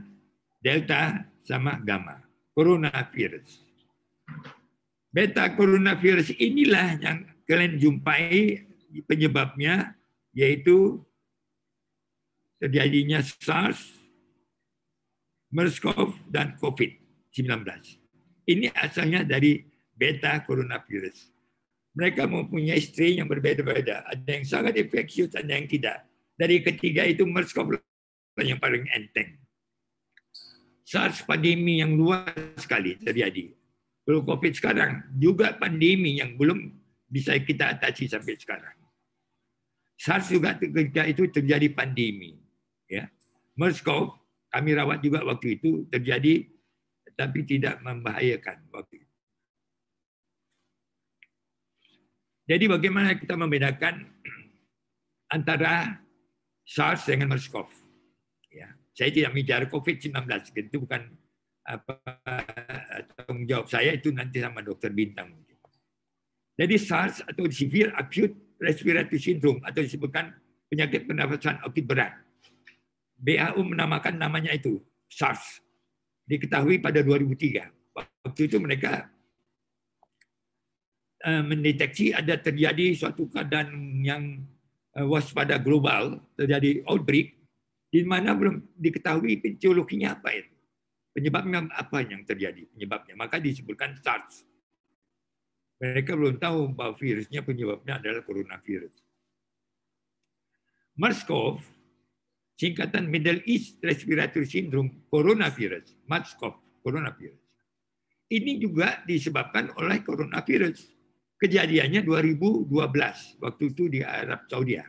delta, sama gamma. Coronavirus. Beta coronavirus inilah yang kalian jumpai penyebabnya, yaitu terjadinya SARS, MERS-CoV, dan COVID-19. Ini asalnya dari beta coronavirus. Mereka mempunyai strain yang berbeda-beda. Ada yang sangat infeksius, ada yang tidak. Dari ketiga itu MERS-CoV yang paling enteng. SARS pandemi yang luas sekali terjadi. Kalau COVID sekarang juga pandemi yang belum bisa kita atasi sampai sekarang. SARS juga ketika itu terjadi pandemi. Ya. MERS-CoV kami rawat juga waktu itu terjadi, tapi tidak membahayakan waktu itu. Jadi bagaimana kita membedakan antara SARS dengan MERS-CoV? Ya, saya tidak bicara COVID-19, itu bukan tanggung jawab saya, itu nanti sama Dr. Bintang. Jadi SARS atau Severe Acute Respiratory Syndrome atau disebutkan penyakit pernafasan akut berat. WHO menamakan namanya itu SARS. Diketahui pada 2003. Waktu itu mereka mendeteksi ada terjadi suatu keadaan yang waspada global, terjadi outbreak, di mana belum diketahui etiologinya apa itu. Penyebabnya apa yang terjadi, penyebabnya. Maka disebutkan SARS. Mereka belum tahu bahwa virusnya penyebabnya adalah coronavirus. MERS-CoV, singkatan Middle East Respiratory Syndrome coronavirus, MERS-CoV, coronavirus. Ini juga disebabkan oleh coronavirus. Kejadiannya 2012, waktu itu di Arab Saudi.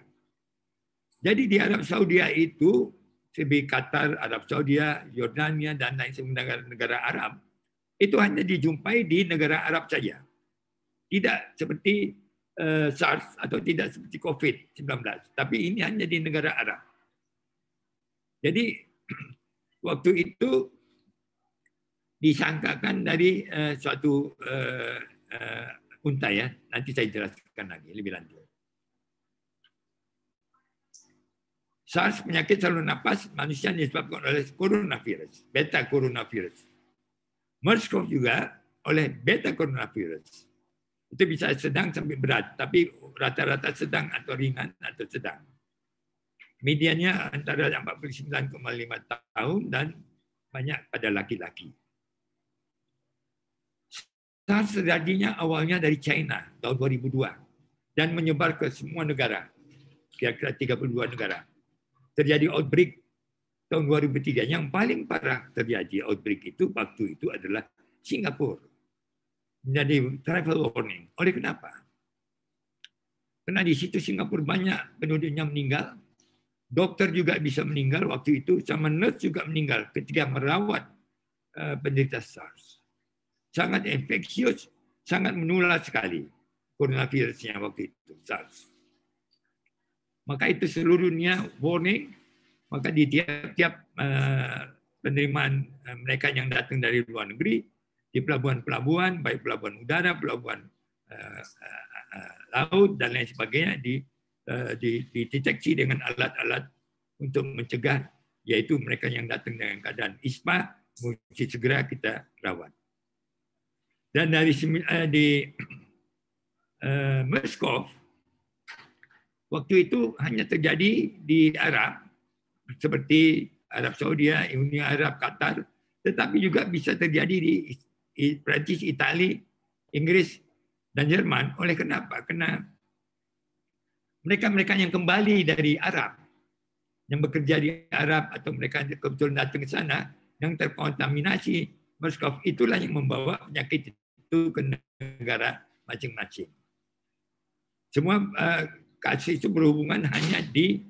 Jadi di Arab Saudi itu, seperti Qatar, Arab Saudi, Yordania, dan lain sebagainya negara Arab, itu hanya dijumpai di negara Arab saja. Tidak seperti SARS atau tidak seperti COVID-19, tapi ini hanya di negara Arab. Jadi waktu itu disangkakan dari suatu unta ya. Nanti saya jelaskan lagi lebih lanjut. SARS penyakit saluran napas manusia disebabkan oleh coronavirus, beta coronavirus. MERS-CoV juga oleh beta coronavirus. Itu bisa sedang sampai berat, tapi rata-rata sedang atau ringan atau sedang. Mediannya antara 49,5 tahun dan banyak pada laki-laki. SARS terjadinya awalnya dari China tahun 2002 dan menyebar ke semua negara, kira-kira 32 negara. Terjadi outbreak tahun 2003. Yang paling parah terjadi outbreak itu waktu itu adalah Singapura. Menjadi travel warning. Oleh kenapa? Karena di situ Singapura banyak penduduknya meninggal. Dokter juga bisa meninggal waktu itu, sama nurse juga meninggal ketika merawat penderita SARS. Sangat infeksius, sangat menular sekali coronavirusnya waktu itu, SARS. Maka itu seluruh dunia warning, maka di tiap-tiap penerimaan mereka yang datang dari luar negeri, di pelabuhan-pelabuhan, baik pelabuhan udara, pelabuhan laut, dan lain sebagainya, dideteksi dengan alat-alat untuk mencegah, yaitu mereka yang datang dengan keadaan ispa, mesti segera kita rawat. Dan dari MERS-CoV, waktu itu hanya terjadi di Arab, seperti Arab Saudi, Uni Arab, Qatar, tetapi juga bisa terjadi di Prancis, Italia, Inggris, dan Jerman. Oleh kenapa? Karena mereka-mereka yang kembali dari Arab, yang bekerja di Arab, atau mereka kebetulan datang ke sana, yang terkontaminasi MERS-CoV, itulah yang membawa penyakit itu ke negara masing-masing. Semua kasus itu berhubungan hanya di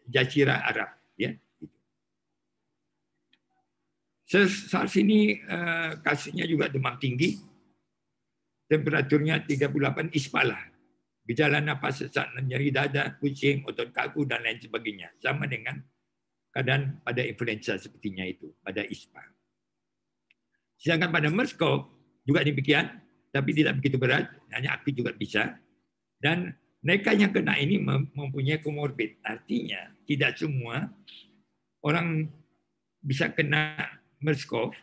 Jazirah Arab. Ya. SARS ini kasusnya juga demam tinggi, temperaturnya 38 ispalah, gejala napas sesak, nyeri dada, pusing, otot kaku, dan lain sebagainya. Sama dengan keadaan pada influenza sepertinya itu, pada ispa. Sedangkan pada MERS-CoV juga demikian, tapi tidak begitu berat, hanya aktif juga bisa. Dan mereka yang kena ini mempunyai komorbid. Artinya tidak semua orang bisa kena MERS-CoV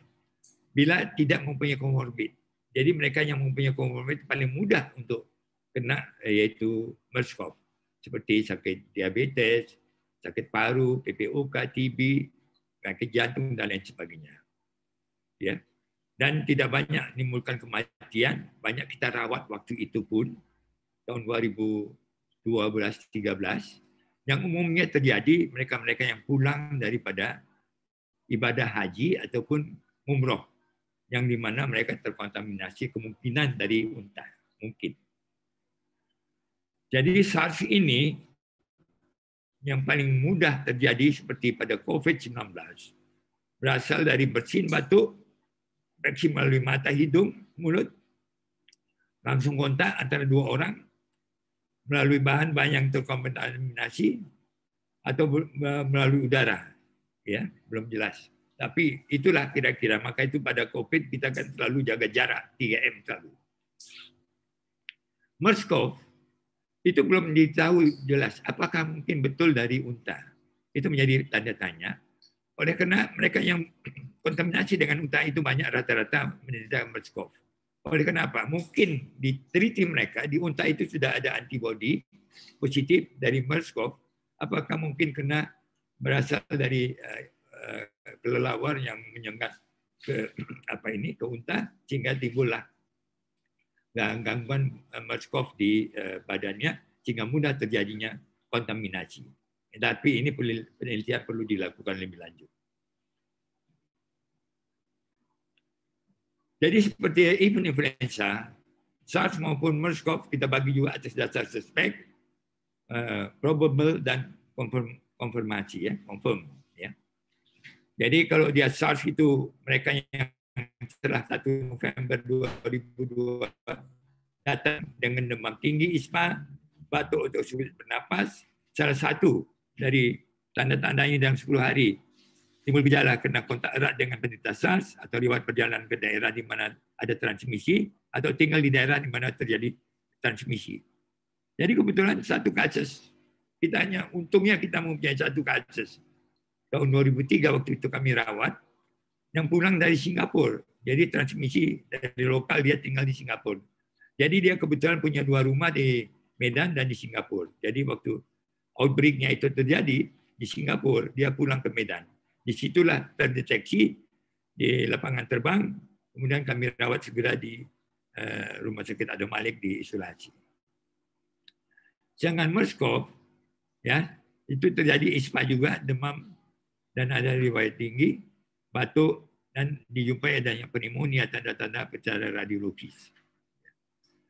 bila tidak mempunyai komorbid. Jadi mereka yang mempunyai komorbid paling mudah untuk kena, yaitu MERS-CoV. Seperti sakit diabetes, sakit paru, PPOK, TB, sakit jantung, dan lain sebagainya. Ya. Dan tidak banyak menimbulkan kematian, banyak kita rawat waktu itu pun, tahun 2012-13, yang umumnya terjadi mereka-mereka yang pulang daripada ibadah haji ataupun umroh, yang di mana mereka terkontaminasi kemungkinan dari unta, mungkin. Jadi SARS ini yang paling mudah terjadi seperti pada COVID-19, berasal dari bersin batuk, infeksi melalui mata, hidung, mulut, langsung kontak antara dua orang, melalui bahan-bahan yang terkontaminasi, atau melalui udara. Ya, belum jelas. Tapi itulah kira-kira. Maka itu pada COVID kita kan selalu jaga jarak 3M selalu. MERS-CoV itu belum diketahui jelas apakah mungkin betul dari unta. Itu menjadi tanda tanya. Oleh karena mereka yang kontaminasi dengan unta itu banyak rata-rata menderita MERS-CoV. Oleh kenapa? Mungkin di treaty mereka, di unta itu sudah ada antibodi positif dari MERS-CoV. Apakah mungkin kena berasal dari kelelawar yang menyengat ke ke unta sehingga timbullah gangguan MERS-CoV di badannya sehingga mudah terjadinya kontaminasi. Tapi ini penelitian perlu dilakukan lebih lanjut. Jadi seperti even influenza, SARS maupun MERS-CoV kita bagi juga atas dasar suspek, probable dan konfirmasi ya, confirm ya. Jadi kalau dia SARS itu mereka yang setelah 1 November 2002 datang dengan demam tinggi, ispa, batuk atau sulit bernapas, salah satu dari tanda-tandanya dalam 10 hari timbul gejala kena kontak erat dengan penderita SARS atau riwayat perjalanan ke daerah di mana ada transmisi atau tinggal di daerah di mana terjadi transmisi. Jadi kebetulan satu kasus, untungnya kita mempunyai satu kasus. Tahun 2003 waktu itu kami rawat, yang pulang dari Singapura. Jadi transmisi dari lokal dia tinggal di Singapura. Jadi dia kebetulan punya 2 rumah di Medan dan di Singapura. Jadi waktu outbreak-nya itu terjadi di Singapura, dia pulang ke Medan. Disitulah terdeteksi di lapangan terbang, kemudian kami rawat segera di Rumah Sakit Adam Malik di isolasi. Sedangkan MERS-CoV, ya, itu terjadi ispa juga, demam, dan ada riwayat tinggi, batuk, dan dijumpai adanya pneumonia, tanda-tanda secara radiologis.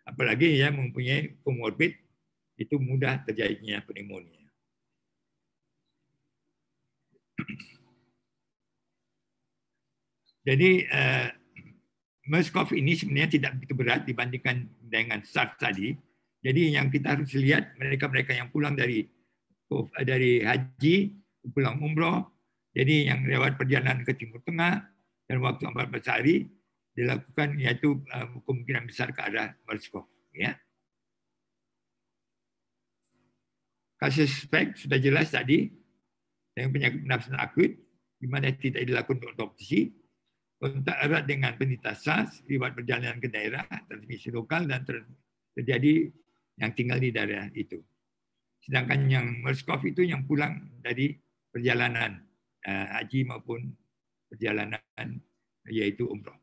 Apalagi yang mempunyai komorbid, itu mudah terjadinya pneumonia. Jadi MERS-CoV ini sebenarnya tidak begitu berat dibandingkan dengan SARS tadi. Jadi yang kita harus lihat mereka-mereka yang pulang dari haji, pulang umroh, jadi yang lewat perjalanan ke Timur Tengah dan waktu 14 hari dilakukan, yaitu kemungkinan besar ke arah MERS-CoV. Ya. Kasus suspek sudah jelas tadi, yang penyakit pernafasan akut, di mana tidak dilakukan otopsi, kontak erat dengan penderita SARS, riwayat perjalanan ke daerah, transmisi lokal, dan terjadi yang tinggal di daerah itu. Sedangkan yang MERS-CoV itu yang pulang dari perjalanan haji maupun perjalanan yaitu umroh.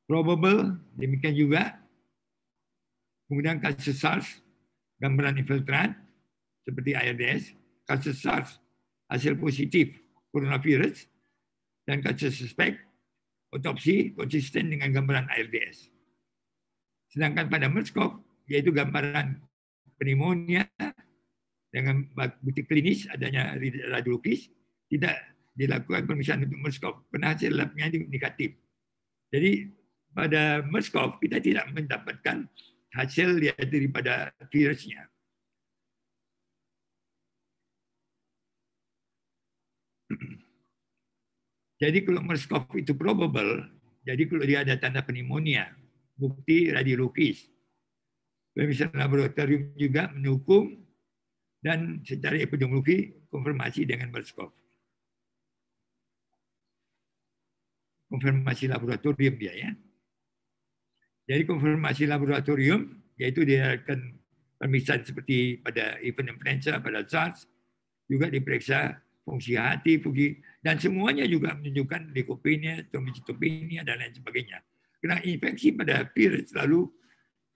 Probable, demikian juga. Kemudian kasus SARS, gambaran infiltrat, seperti ARDS, kasus SARS, hasil positif coronavirus, dan kasus suspek, otopsi konsisten dengan gambaran ARDS. Sedangkan pada MERS-CoV, yaitu gambaran pneumonia dengan bukti klinis adanya radiologis, tidak dilakukan pemeriksaan untuk MERS-CoV, karena hasil labnya negatif. Jadi pada MERS-CoV kita tidak mendapatkan hasil daripada virusnya. Jadi kalau MERS-CoV itu probable, jadi kalau dia ada tanda pneumonia, bukti radiologis, pemeriksaan laboratorium juga mendukung, dan secara epidemiologi konfirmasi dengan MERS-CoV. Konfirmasi laboratorium dia ya. Jadi konfirmasi laboratorium yaitu diadakan pemeriksaan seperti pada event influenza, pada SARS, juga diperiksa fungsi hati, dan semuanya juga menunjukkan leukopenia, trombositopenia, dan lain sebagainya. Karena infeksi pada virus selalu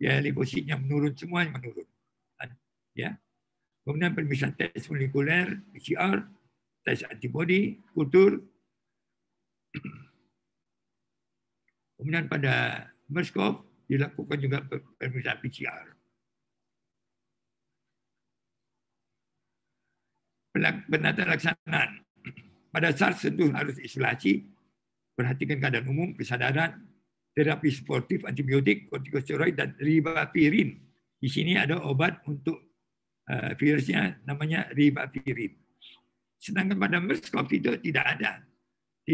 ya leukositnya menurun, semuanya menurun. Ya. Kemudian pemeriksaan tes molekuler, PCR, tes antibodi, kultur. Kemudian pada MERS-CoV dilakukan juga pemeriksaan PCR. Penata laksanaan. Pada SARS tentu harus isolasi, perhatikan keadaan umum, kesadaran, terapi suportif, antibiotik, kortikosteroid, dan ribavirin. Di sini ada obat untuk virusnya, namanya ribavirin. Sedangkan pada MERS-CoV itu tidak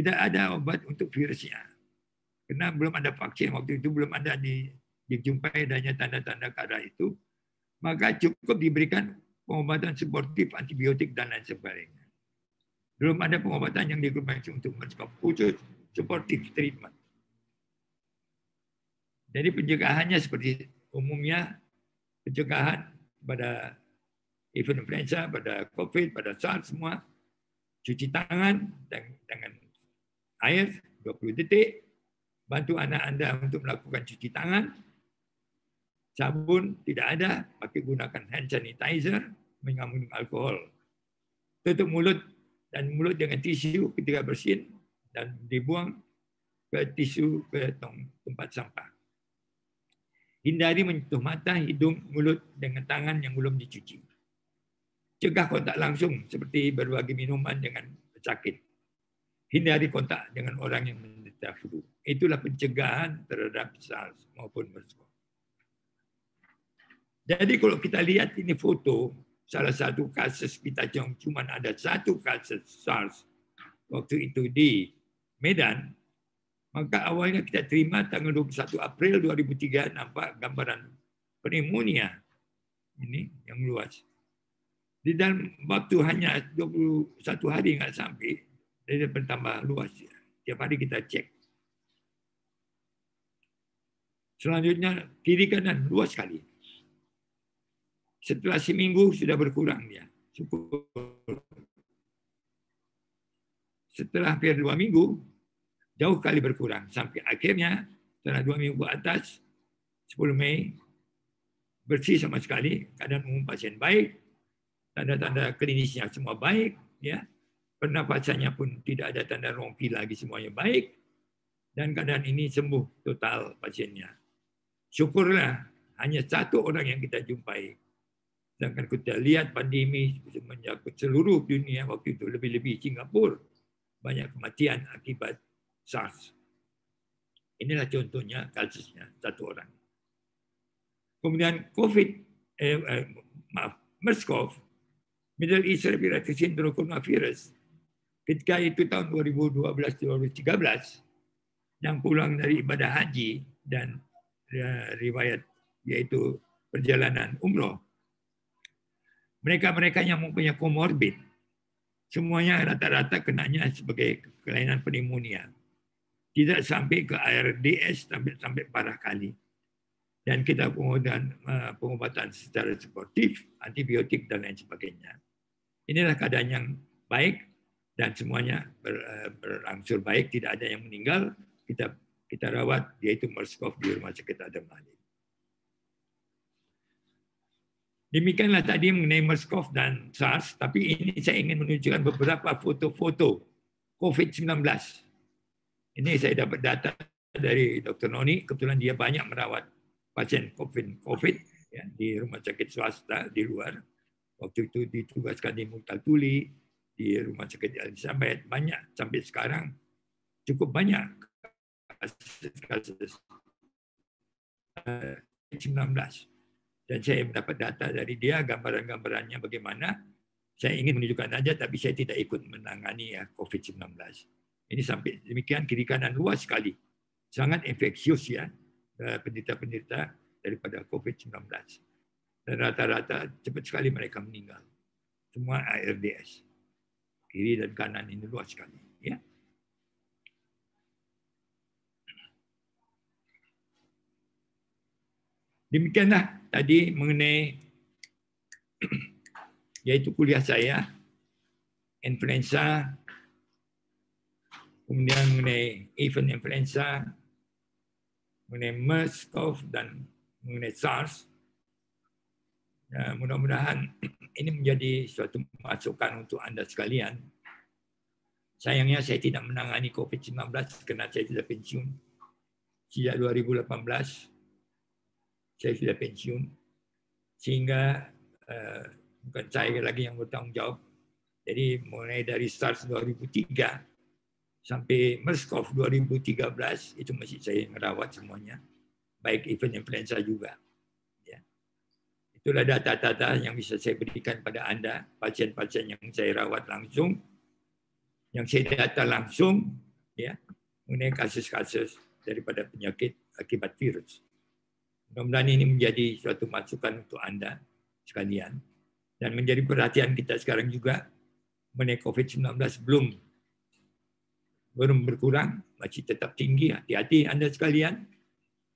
ada obat untuk virusnya. Karena belum ada vaksin waktu itu, belum ada dijumpai adanya tanda-tanda ke arah itu, maka cukup diberikan pengobatan suportif, antibiotik, dan lain sebagainya. Belum ada pengobatan yang digunakan untuk MERS-CoV khusus supportive treatment. Jadi pencegahannya seperti umumnya pencegahan pada influenza, pada COVID, pada SARS semua, cuci tangan dengan air 20 detik, bantu anak Anda untuk melakukan cuci tangan, sabun tidak ada, pakai gunakan hand sanitizer, mengandung alkohol. Tutup mulut dan mulut dengan tisu ketika bersin dan dibuang ke tisu ke tempat sampah. Hindari menyentuh mata, hidung, mulut dengan tangan yang belum dicuci. Cegah kontak langsung seperti berbagi minuman dengan pesakit. Hindari kontak dengan orang yang menderita flu. Itulah pencegahan terhadap SARS maupun MERS-CoV. Jadi kalau kita lihat ini foto, salah satu kasus kita cuma ada satu kasus SARS waktu itu di Medan, maka awalnya kita terima tanggal 21 April 2003 nampak gambaran pneumonia ini yang luas. Di dalam waktu hanya 21 hari nggak sampai, dia bertambah luas. Tiap hari kita cek. Selanjutnya kiri kanan luas sekali. Setelah seminggu sudah berkurang dia. Setelah hampir 2 minggu, jauh kali berkurang. Sampai akhirnya setelah 2 minggu ke atas, 10 Mei, bersih sama sekali, keadaan umum pasien baik, tanda-tanda klinisnya semua baik, ya, pernapasannya pun tidak ada tanda rompi lagi, semuanya baik, dan keadaan ini sembuh total pasiennya. Syukurlah hanya satu orang yang kita jumpai. Sedangkan kita lihat pandemi mencakup seluruh dunia waktu itu, lebih-lebih Singapura, banyak kematian akibat SARS. Inilah contohnya kasusnya satu orang. Kemudian MERS-CoV, Middle East Respiratory Syndrome Coronavirus, ketika itu tahun 2012-2013, yang pulang dari ibadah haji dan riwayat yaitu perjalanan umroh, mereka-mereka yang mempunyai komorbid, semuanya rata-rata kenanya sebagai kelainan pneumonia. Tidak sampai ke ARDS sampai parah kali. Dan kita pengobatan secara suportif, antibiotik dan lain sebagainya. Inilah keadaan yang baik dan semuanya berangsur baik, tidak ada yang meninggal. Kita rawat, yaitu MERS-CoV di Rumah Sakit Adam Malik. Demikianlah tadi mengenai MERS-CoV dan SARS, tapi ini saya ingin menunjukkan beberapa foto-foto COVID-19. Ini saya dapat data dari Dr. Noni, kebetulan dia banyak merawat pasien COVID ya, di rumah sakit swasta di luar. Waktu itu ditugaskan di Multatuli, di Rumah Sakit Elizabeth, banyak sampai sekarang cukup banyak kasus COVID-19. Dan saya mendapat data dari dia, gambaran-gambarannya bagaimana. Saya ingin menunjukkan saja, tapi saya tidak ikut menangani ya COVID-19. Ini sampai demikian kiri kanan luas sekali. Sangat infeksius ya, penderita-penderita daripada COVID-19. Dan rata-rata cepat sekali mereka meninggal. Semua ARDS. Kiri dan kanan ini luas sekali. Ya. Demikianlah tadi mengenai yaitu kuliah saya, influenza, kemudian mengenai event influenza, mengenai MERS-CoV dan mengenai SARS. Ya, mudah-mudahan ini menjadi suatu masukan untuk Anda sekalian. Sayangnya saya tidak menangani COVID-19 karena saya sudah pensiun. Sejak 2018 saya sudah pensiun, sehingga bukan saya lagi yang bertanggung jawab. Jadi mulai dari SARS 2003 sampai MERS-CoV 2013 itu masih saya merawat semuanya, baik event influenza juga. Ya. Itulah data-data yang bisa saya berikan pada Anda, pasien-pasien yang saya rawat langsung, yang saya data langsung, ya, mengenai kasus-kasus daripada penyakit akibat virus. Mudah-mudahan ini menjadi suatu masukan untuk Anda sekalian. Dan menjadi perhatian kita sekarang juga mengenai COVID-19 belum berkurang, masih tetap tinggi. Hati-hati Anda sekalian.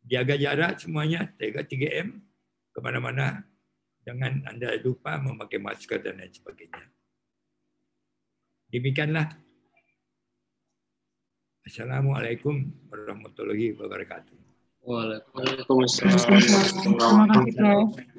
Jaga jarak semuanya, jaga 3M. Kemana-mana, jangan Anda lupa memakai masker dan lain sebagainya. Demikianlah. Assalamualaikum warahmatullahi wabarakatuh. Waalaikumsalam warahmatullahi wabarakatuh.